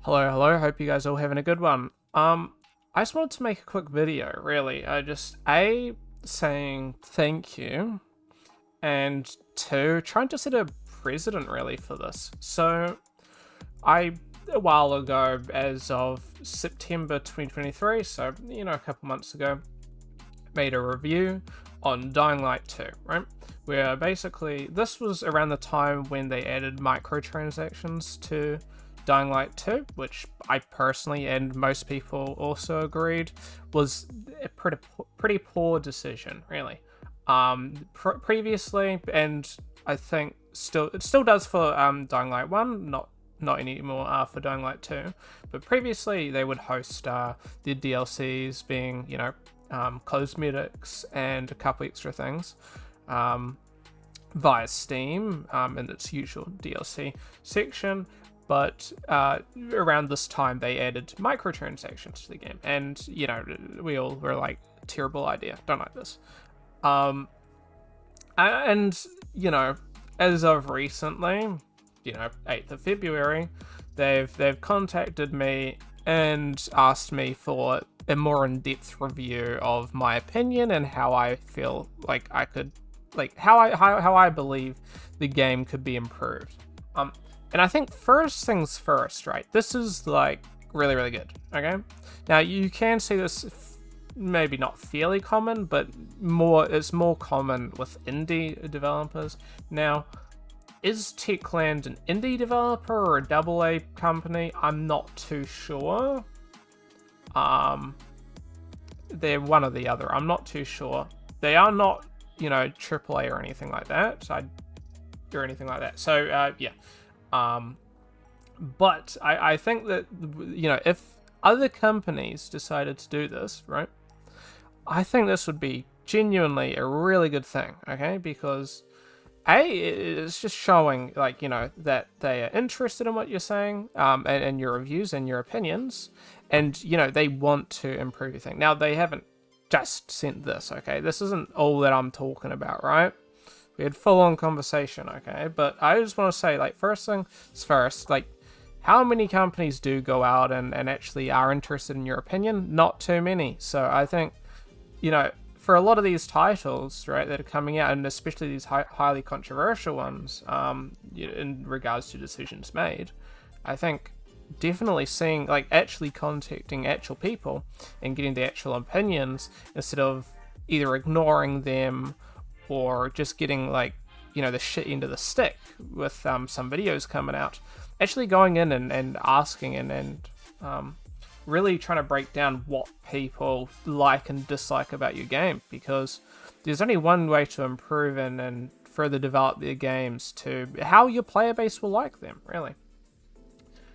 Hello, hope you guys all having a good one. I just wanted to make a quick video, really. Saying thank you, and two, trying to set a precedent, really, for this. So, a while ago, as of September 2023, so, a couple months ago, made a review on Dying Light 2, right? Where basically, this was around the time when they added microtransactions to Dying Light 2, which I personally and most people also agreed was a pretty poor decision, really. Previously, and I think it still does for Dying Light 1, not anymore for Dying Light 2, but previously they would host the DLCs being, cosmetics and a couple extra things via Steam in its usual DLC section. But around this time, they added microtransactions to the game, and we all were like, terrible idea, don't like this. And as of recently, 8th of February, they've contacted me and asked me for a more in-depth review of my opinion and how I feel like I could, like how I believe the game could be improved. And I think first things first, right? This is like really, really good. Okay. Now you can see this maybe not fairly common, but it's more common with indie developers. Now, is Techland an indie developer or a AA company? I'm not too sure. They're one or the other. I'm not too sure. They are not, AAA or anything like that. So yeah. But I think that, if other companies decided to do this, right, I think this would be genuinely a really good thing, okay? Because it's just showing, that they are interested in what you're saying, and your reviews and your opinions, and, they want to improve your thing. Now, they haven't just sent this, okay? This isn't all that I'm talking about, right? We had full-on conversation, okay? But I just want to say, first things first, how many companies do go out and actually are interested in your opinion? Not too many. So I think, for a lot of these titles, right, that are coming out, and especially these highly controversial ones, in regards to decisions made, I think definitely seeing, actually contacting actual people and getting the actual opinions instead of either ignoring them or just getting the shit end of the stick with some videos coming out, actually going in and asking and really trying to break down what people like and dislike about your game, because there's only one way to improve and further develop their games to how your player base will like them, really.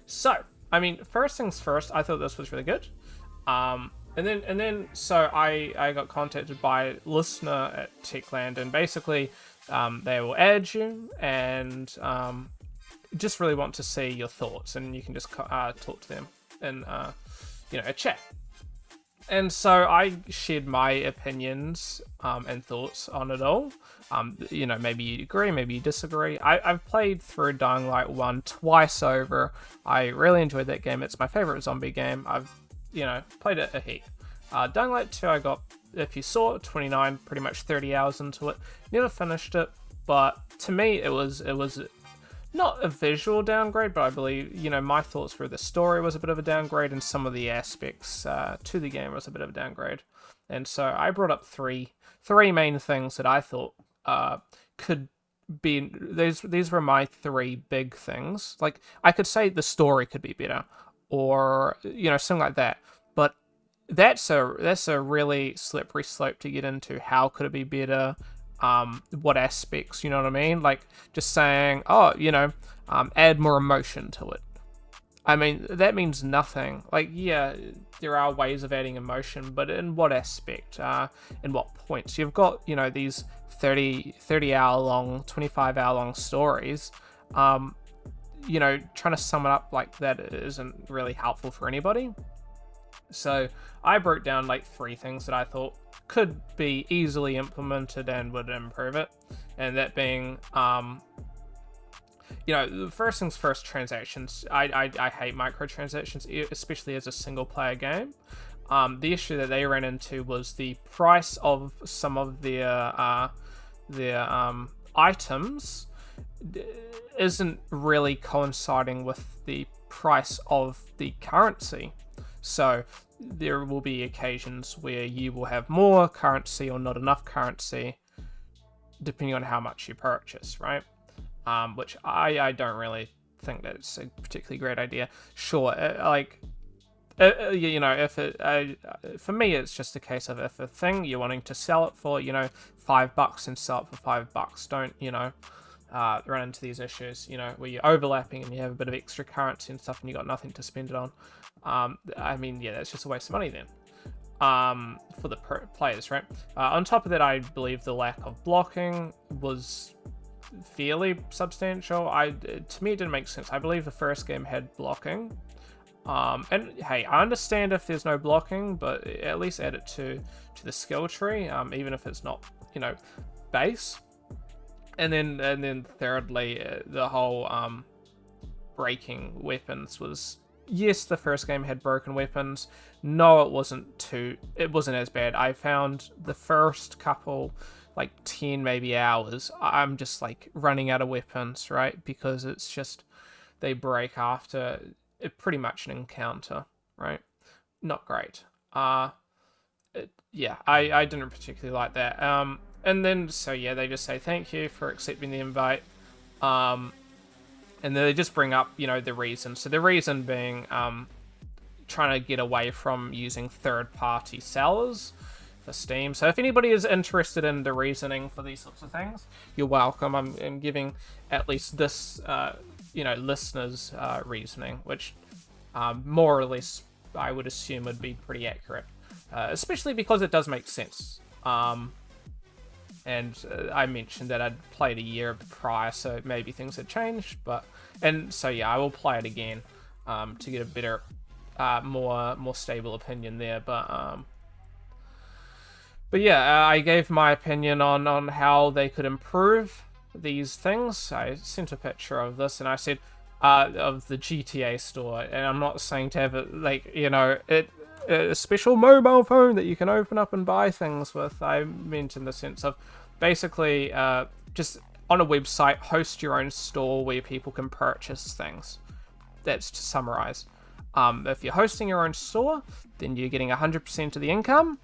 So, I mean, first things first, I thought this was really good. So I got contacted by a listener at Techland, and basically they will add you and just really want to see your thoughts, and you can just talk to them in a chat. And so I shared my opinions and thoughts on it all. Maybe you agree, maybe you disagree. I've played through Dying Light 1 twice over. I really enjoyed that game. It's my favorite zombie game. I've played it a heap. Dying Light 2, I got, if you saw, 29, pretty much 30 hours into it. Never finished it, but to me, it was not a visual downgrade, but I believe, my thoughts were the story was a bit of a downgrade, and some of the aspects to the game was a bit of a downgrade. And so I brought up three main things that I thought could be, these were my three big things. I could say the story could be better, or something like that, but that's a really slippery slope to get into. How could it be better? What aspects, you know what I mean? Just saying, add more emotion to it. I mean, that means nothing. Yeah, there are ways of adding emotion, but in what aspect? In what points? You've got, these 30 hour long, 25 hour long stories. Trying to sum it up like that isn't really helpful for anybody. So I broke down three things that I thought could be easily implemented and would improve it, and that being the first things first, transactions. I hate microtransactions, especially as a single player game. The issue that they ran into was the price of some of their items isn't really coinciding with the price of the currency. So there will be occasions where you will have more currency or not enough currency, depending on how much you purchase, right? Which I don't really think that's a particularly great idea. Sure, if for me, it's just a case of if a thing you're wanting to sell it for, $5 and sell it for $5. Don't, run into these issues, where you're overlapping and you have a bit of extra currency and stuff and you got nothing to spend it on. That's just a waste of money then. For the players, right? On top of that, I believe the lack of blocking was fairly substantial. To me, it didn't make sense. I believe the first game had blocking. And hey, I understand if there's no blocking, but at least add it to the skill tree, even if it's not, base. And then thirdly, the whole breaking weapons was, yes, the first game had broken weapons. No, it wasn't as bad. I found the first couple, 10 maybe hours, I'm just running out of weapons, right? Because it's just, they break after pretty much an encounter, right? Not great. I didn't particularly like that. And then, they just say thank you for accepting the invite. And then they just bring up, the reason. So the reason being trying to get away from using third-party sellers for Steam. So if anybody is interested in the reasoning for these sorts of things, you're welcome. I'm giving at least this, listeners' reasoning, which more or less I would assume would be pretty accurate, especially because it does make sense. And I mentioned that I'd played a year prior, so maybe things had changed. I will play it again to get a better, more stable opinion there. But I gave my opinion on how they could improve these things. I sent a picture of this, and I said of the GTA store, and I'm not saying to have it a special mobile phone that you can open up and buy things with. I meant in the sense of basically just on a website, host your own store where people can purchase things. That's to summarize. If you're hosting your own store, then you're getting 100% of the income,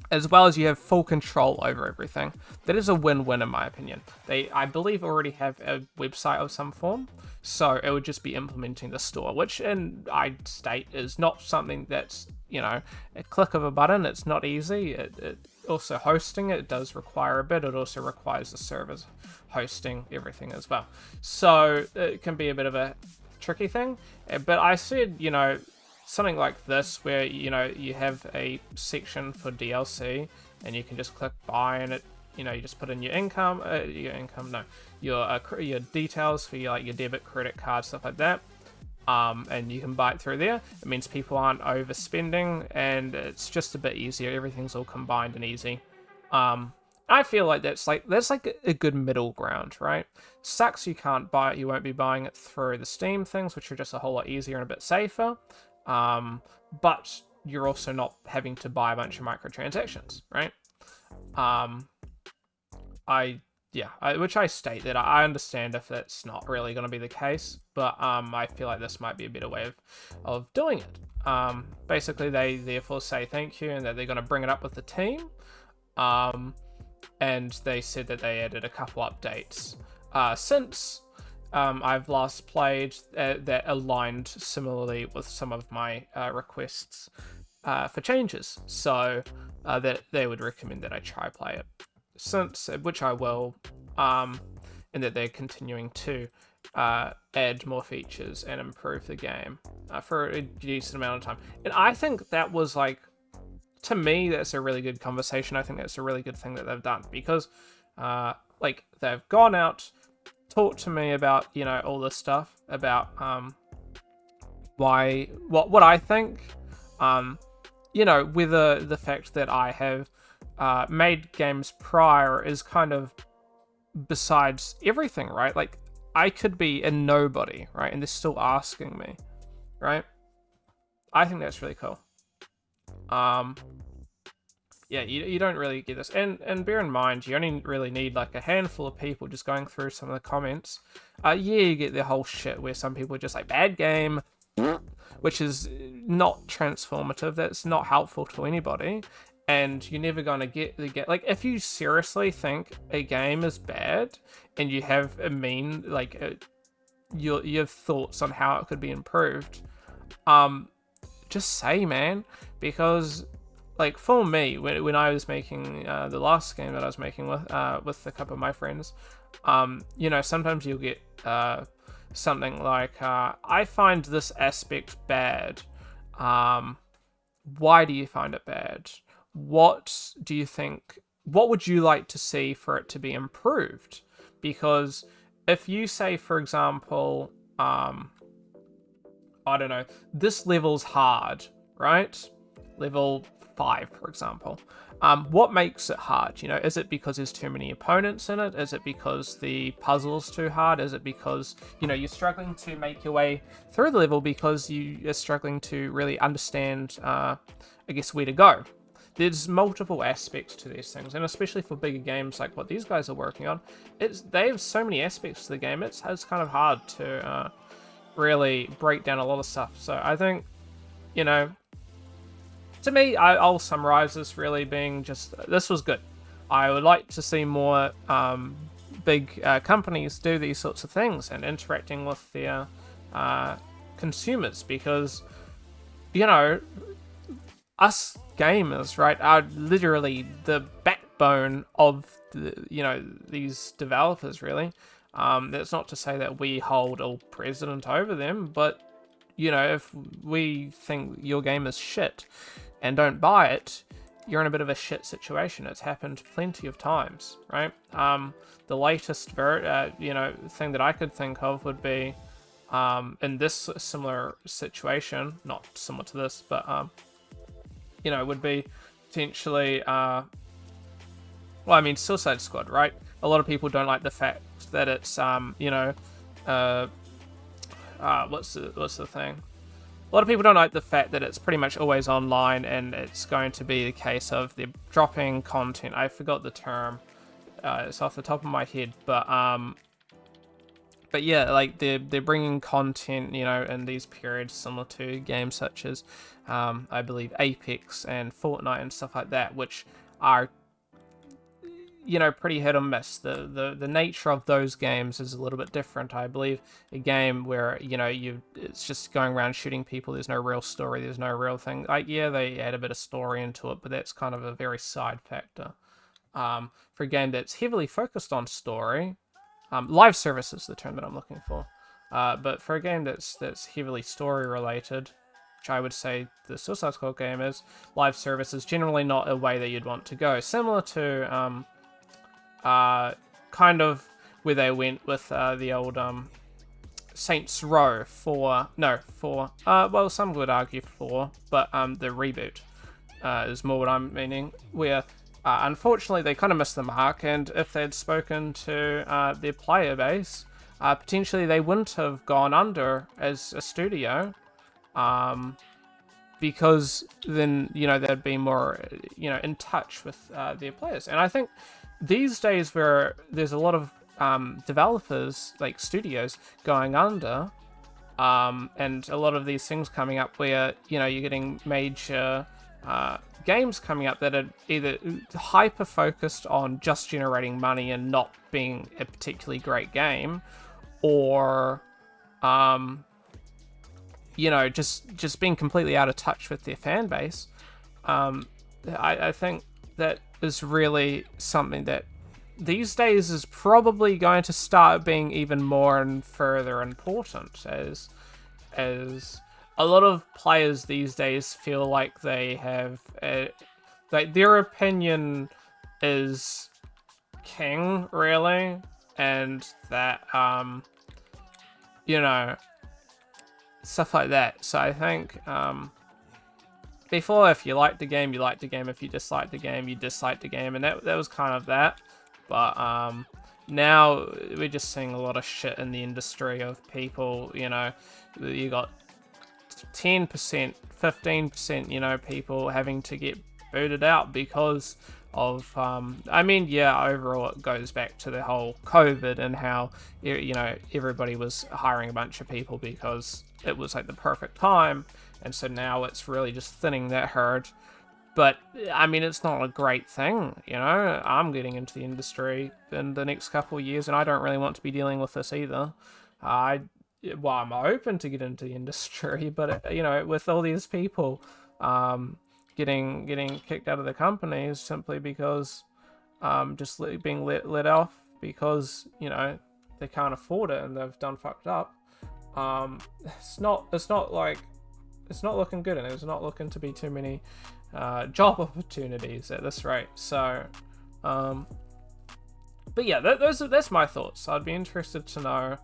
as well as you have full control over everything. That is a win-win in my opinion. They, I believe, already have a website of some form, so it would just be implementing the store, which I state is not something that's, a click of a button. It's not easy. It also hosting it does require a bit. It also requires the servers hosting everything as well. So it can be a bit of a tricky thing. But I said, something like this where you have a section for DLC and you can just click buy, and it you just put in your your details for your debit, credit card, stuff like that, and you can buy it through there. It means people aren't overspending, and it's just a bit easier. Everything's all combined and easy. I feel like that's a good middle ground, right? Sucks you can't buy it. You won't be buying it through the Steam things, which are just a whole lot easier and a bit safer. But you're also not having to buy a bunch of microtransactions, right? Which I state that I understand if that's not really going to be the case, but I feel like this might be a better way of doing it. Basically, they therefore say thank you and that they're going to bring it up with the team. And they said that they added a couple updates since I've last played that aligned similarly with some of my requests for changes. So that they would recommend that I try play it since, which I will, and that they're continuing to add more features and improve the game for a decent amount of time. And I think that was to me, that's a really good conversation. I think that's a really good thing that they've done, because they've gone out, talked to me about all this stuff about what I think, whether the fact that I have made games prior is kind of besides everything, right? I could be a nobody, right? And they're still asking me, right? I think that's really cool. Yeah, you don't really get this. And bear in mind, you only really need like a handful of people just going through some of the comments. Yeah, you get the whole shit where some people are just like, bad game, which is not transformative. That's not helpful to anybody. And you're never going to get the game. Like, if you seriously think a game is bad and you have a your thoughts on how it could be improved, just say, man, because like for me, when I was making the last game that I was making with a couple of my friends, sometimes you'll get something like, I find this aspect bad. Why do you find it bad? What do you think? What would you like to see for it to be improved? Because if you say, for example, I don't know, this level's hard, right? Level 5, for example. What makes it hard? Is it because there's too many opponents in it? Is it because the puzzle's too hard? Is it because, you're struggling to make your way through the level because you are struggling to really understand, I guess, where to go? There's multiple aspects to these things, and especially for bigger games like what these guys are working on, they have so many aspects to the game, it's kind of hard to really break down a lot of stuff. So I think, to me, I'll summarize this really being just, this was good. I would like to see more big companies do these sorts of things and interacting with their consumers, because, us gamers, right, are literally the backbone of these developers, really. That's not to say that we hold all precedent over them, but if we think your game is shit and don't buy it, you're in a bit of a shit situation. It's happened plenty of times, right? The latest thing that I could think of would be in this similar situation, not similar to this, but would be potentially Suicide Squad, right? A lot of people don't like the fact that it's what's the thing? A lot of people don't like the fact that it's pretty much always online, and it's going to be the case of they're dropping content. I forgot the term. It's off the top of my head, but yeah, like they're bringing content, in these periods similar to games such as, I believe, Apex and Fortnite and stuff like that, which are, pretty hit or miss. The nature of those games is a little bit different. I believe a game where, it's just going around shooting people, there's no real story, there's no real thing. Like, yeah, they add a bit of story into it, but that's kind of a very side factor. For a game that's heavily focused on story, live service is the term that I'm looking for. But for a game that's heavily story related, which I would say the Suicide Squad game is, live service is generally not a way that you'd want to go. Similar to kind of where they went with the old Saints Row well, some would argue 4, but the reboot is more what I'm meaning, where unfortunately they kind of missed the mark, and if they'd spoken to their player base, potentially they wouldn't have gone under as a studio, because then, they'd be more, in touch with their players. And I think these days where there's a lot of developers, like studios, going under, and a lot of these things coming up where, you're getting major games coming up that are either hyper-focused on just generating money and not being a particularly great game, or, just being completely out of touch with their fan base. I think that is really something that these days is probably going to start being even more and further important, as a lot of players these days feel like they have like their opinion is king, really, and that stuff like that. So I think before, if you liked the game, you liked the game. If you disliked the game, you disliked the game, and that was kind of that. But now we're just seeing a lot of shit in the industry of people, you know, you got 10%, 15%, you know, people having to get booted out because of, I mean, yeah, overall it goes back to the whole COVID and how, you know, everybody was hiring a bunch of people because it was like the perfect time. And so now it's really just thinning that herd. But, I mean, it's not a great thing, you know? I'm getting into the industry in the next couple of years, and I don't really want to be dealing with this either. Well, I'm open to get into the industry, but, you know, with all these people getting kicked out of the companies simply because just being let off because, you know, they can't afford it and they've done fucked up. It's not like, it's not looking good, and it's not looking to be too many job opportunities at this rate. So, but yeah, that's my thoughts. I'd be interested to know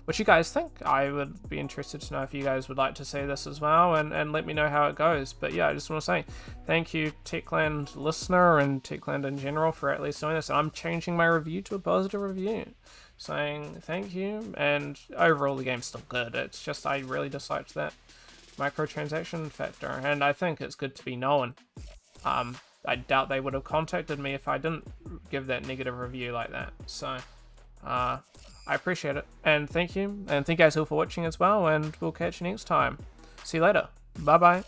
what you guys think. I would be interested to know if you guys would like to see this as well, and let me know how it goes. But yeah, I just want to say thank you, Techland listener and Techland in general, for at least doing this. I'm changing my review to a positive review, saying thank you, and overall the game's still good. It's just I really disliked that microtransaction factor, and I think it's good to be known. I doubt they would have contacted me if I didn't give that negative review like that. So, I appreciate it, and thank you, and thank you guys all for watching as well, and we'll catch you next time. See you later. Bye bye.